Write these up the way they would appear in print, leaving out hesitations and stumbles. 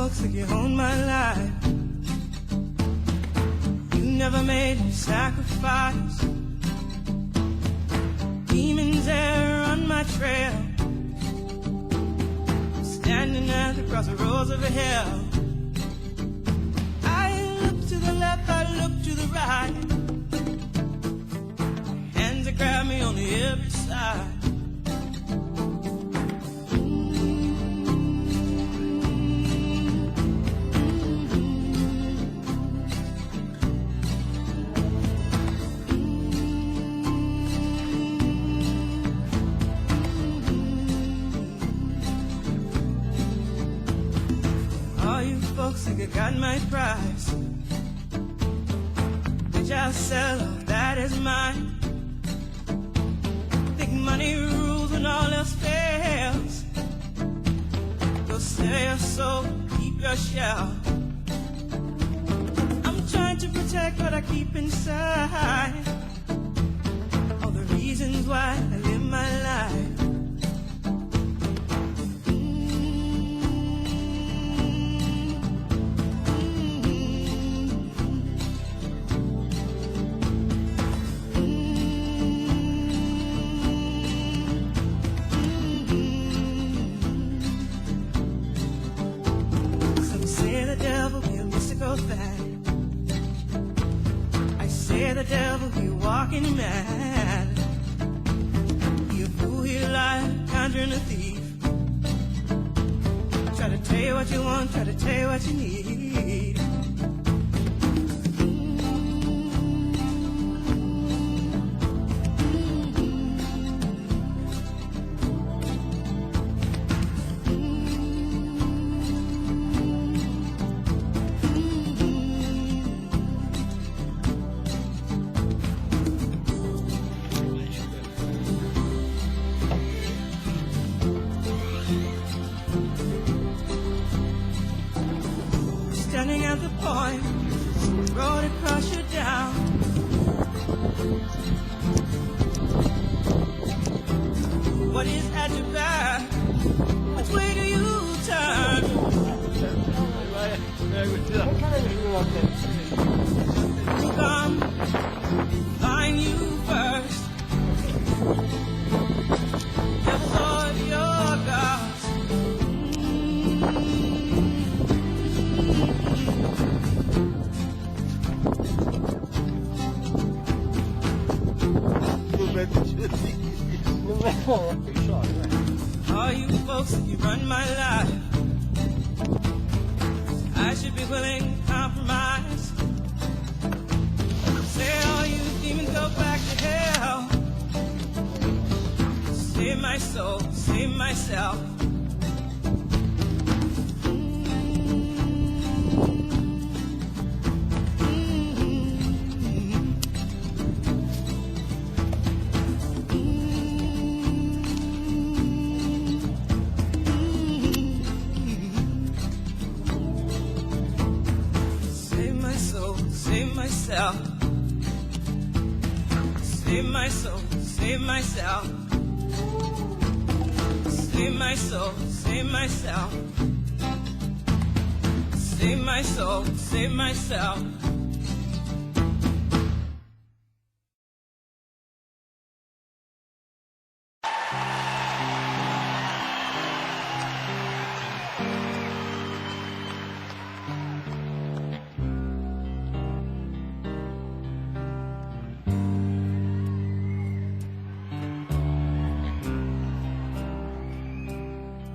folks like you own my life. You never made me sacrifice. Demons there on my trail, standing at the crossroads of hell. I look to the left, I look to the right. Hands that grab me on the every side. Folks think I got my price, which I'll sell, all that is mine. Think money rules when all else fails. Go sell your soul, keep your shell. I'm trying to protect what I keep inside, all the reasons why I live my life. I say the devil be walking mad. He a fool, he a liar, conjuring a thief. Try to tell you what you want, try to tell you what you need. Standing at the point, road across you down. What is at your back? Which way do you turn? You come, find you first. Never thought your gods. All you folks, you run my life. I should be willing to compromise. Say all you demons go back to hell. Save my soul, save myself. Save myself. Save my soul, save myself. Save my soul, save myself. Save my soul, save myself.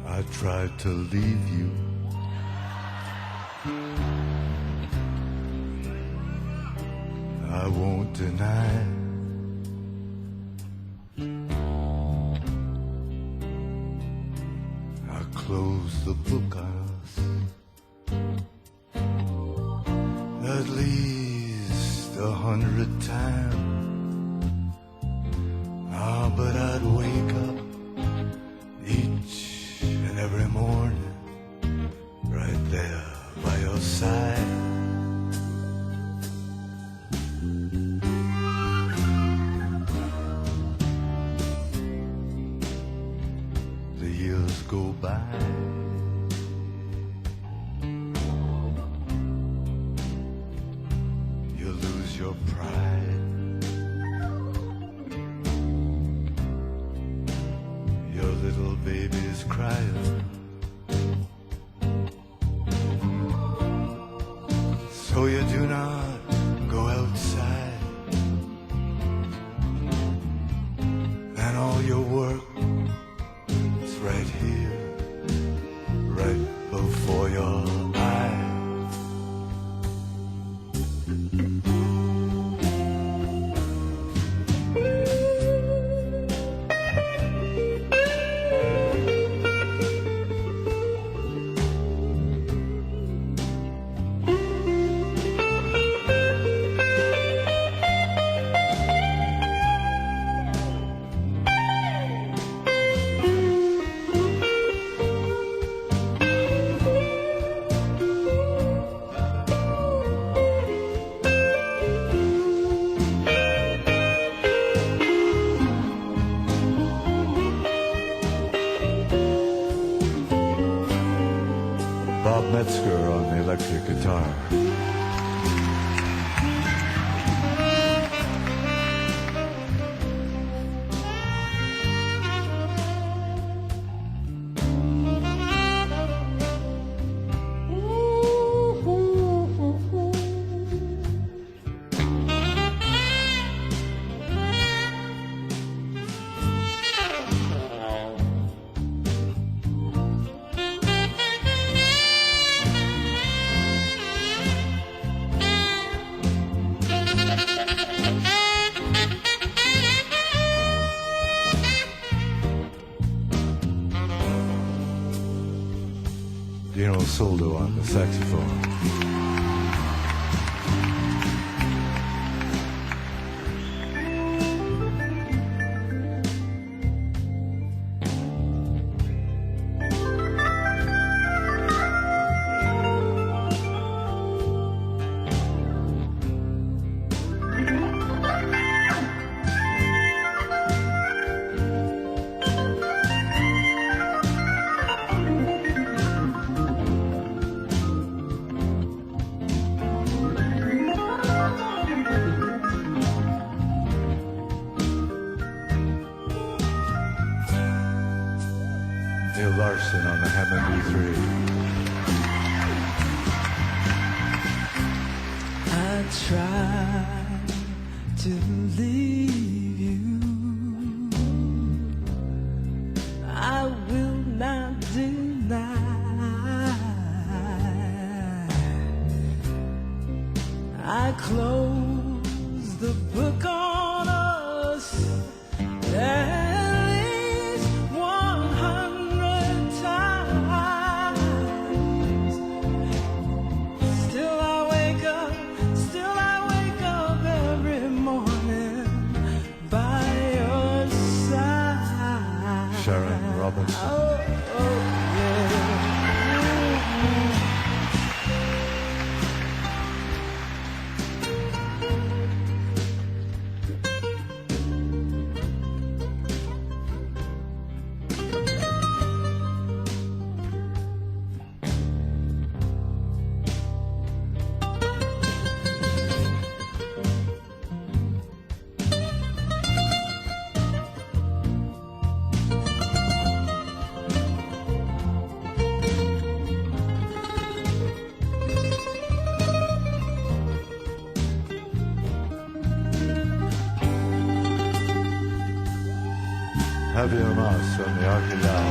I tried to leave you. I won't deny. I closed the book on us. At least 100 times. Ah, but I'd wake up each and every morning, right there by your side. The years go by, baby's crying. So you do not go outside, and all your work is right here, right before your eyes. Bob Metzger on the electric guitar. Dino Soldo on the saxophone. Neil Larson on the Hammond B3. I tried to leave you. I will not deny. I closed the book on us. At least 100 times. Still I wake up every morning by your side. Sharon Robinson. Oh, yeah. Javier Mas on the Archilao.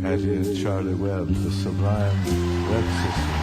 Hattie and Charlie Webb, the Sublime Webb Sisters.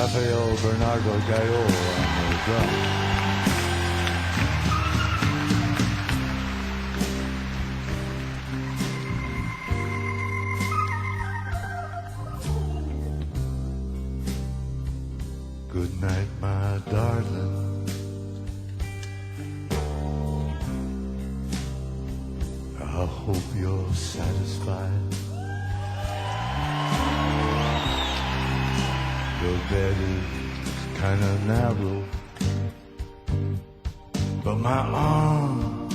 Rafael Bernardo Gallo on the drum. Good night, my darling. I hope you're satisfied. Your bed is kind of narrow, but my arms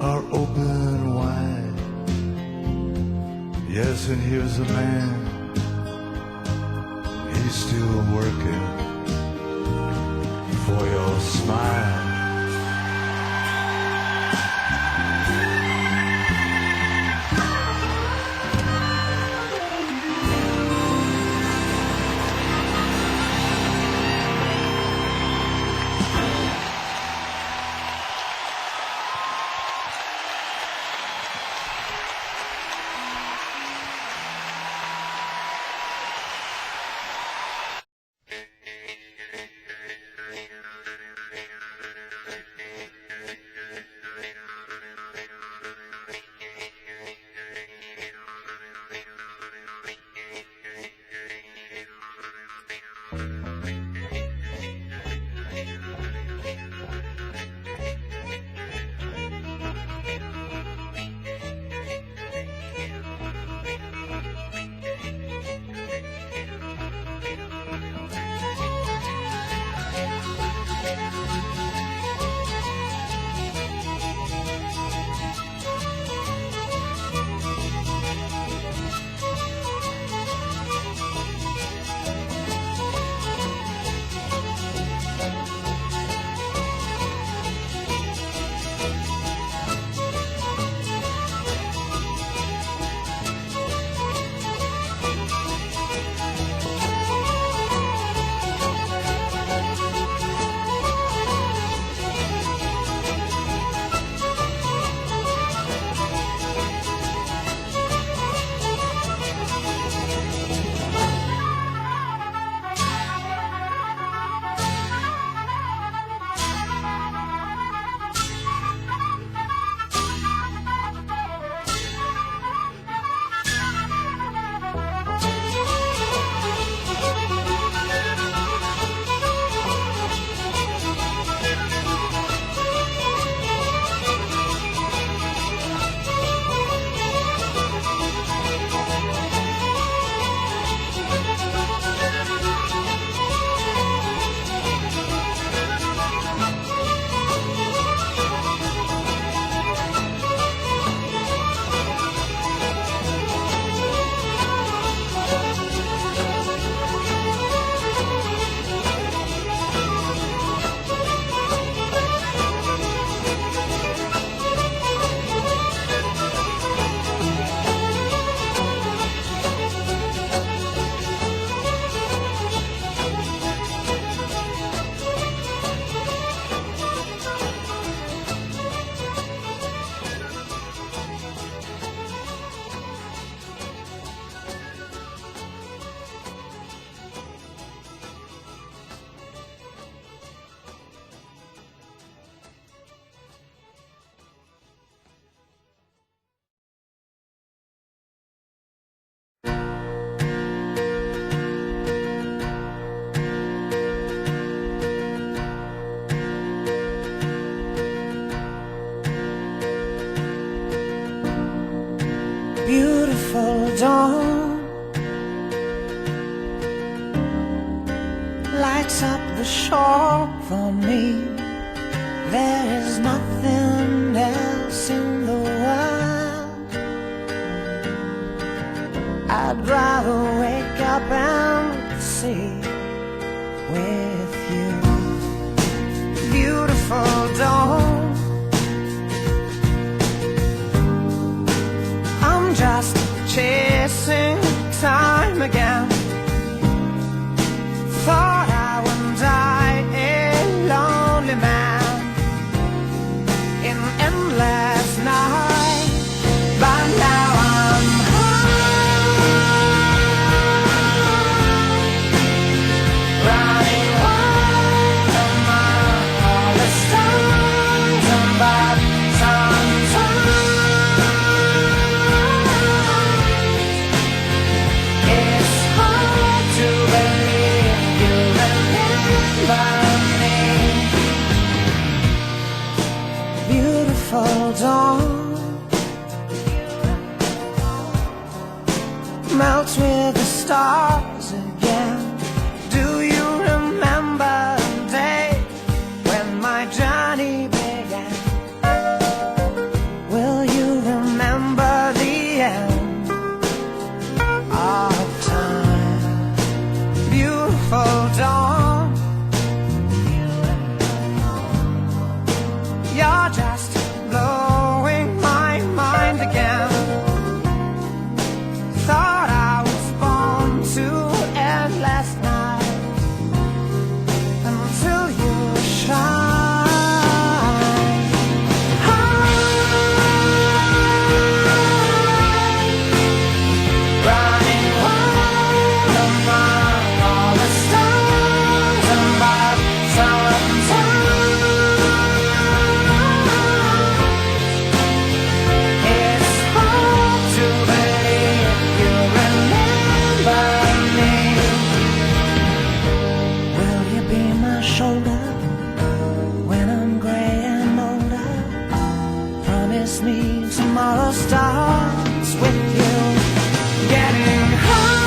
are open wide. Yes, and here's a man. He's still working for your smile. Beautiful dawn lights up the shore for me. There is nothing else in the world I'd rather wake up and see with you. Beautiful dawn, just chasing time again. Thought I would die a lonely man in endless night, but now I'm high. with the stars again. Do you remember the day when my journey began? Will you remember the end of time? Beautiful dawn, you're just blowing my mind again. Thought I was born to end last night until you shine. Running wild among all the stars and by sometimes it's hard to believe you remember me. Will you be my shoulder when I'm gray and older? Promise me tomorrow starts with you getting high.